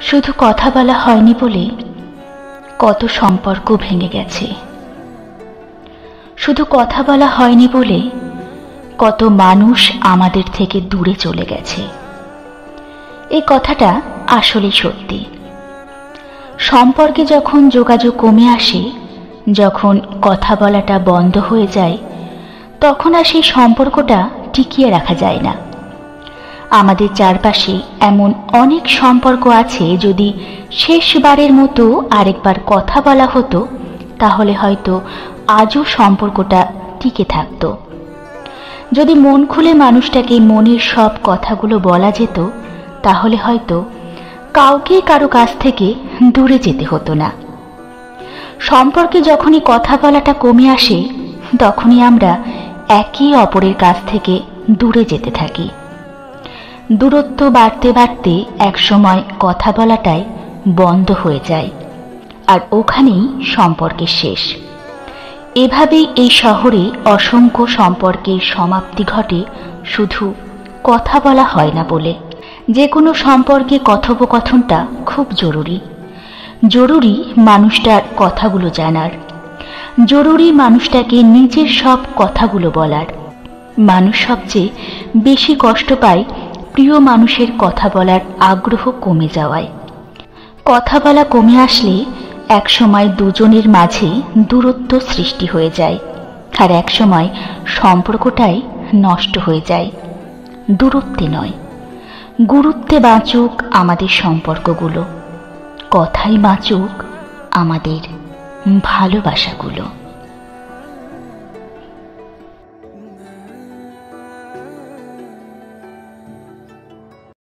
শুধু কথা বলা হয়নি বলে কত সম্পর্ক ভেঙে গেছে। শুধু কথা বলা হয়নি বলে কত মানুষ আমাদের থেকে দূরে চলে গেছে। এই কথাটা আসলেই সত্যি। সম্পর্কে যখন যোগাযোগ কমে আসে, যখন কথা বলাটা বন্ধ হয়ে যায়, তখন আর সেই সম্পর্কটা টিকিয়ে রাখা যায় না। আমাদের চারপাশে এমন অনেক সম্পর্ক আছে, যদি শেষবারের মতো আরেকবার কথা বলা হতো তাহলে হয়তো আজও সম্পর্কটা টিকে থাকতো। যদি মন খুলে মানুষটাকে মনের সব কথাগুলো বলা যেত তাহলে হয়তো কাউকে কারো কাছ থেকে দূরে যেতে হতো না। সম্পর্কে যখনই কথা বলাটা কমে আসে তখনই আমরা একে অপরের কাছ থেকে দূরে যেতে থাকি। দূরত্ব বাড়তে বাড়তে একসময় কথা বলাটাই বন্ধ হয়ে যায়, আর ওখানেই সম্পর্কের শেষ। এভাবেই এই শহরে অসংখ্য সম্পর্কের সমাপ্তি ঘটে, শুধু কথা বলা হয় না বলে। যে কোনো সম্পর্কে কথোপকথনটা খুব জরুরি। জরুরি মানুষটার কথাগুলো জানার, জরুরি মানুষটাকে নিজের সব কথাগুলো বলার। মানুষ সবচেয়ে বেশি কষ্ট পায় প্রিয় মানুষের কথা বলার আগ্রহ কমে যাওয়ায়। কথা বলা কমে আসলে একসময় দুজনের মাঝে দূরত্ব সৃষ্টি হয়ে যায়, আর একসময় সম্পর্কটাই নষ্ট হয়ে যায়। দূরত্বে নয়, গুরুত্বে বাঁচুক আমাদের সম্পর্কগুলো, কথাই বাঁচুক আমাদের ভালোবাসাগুলো।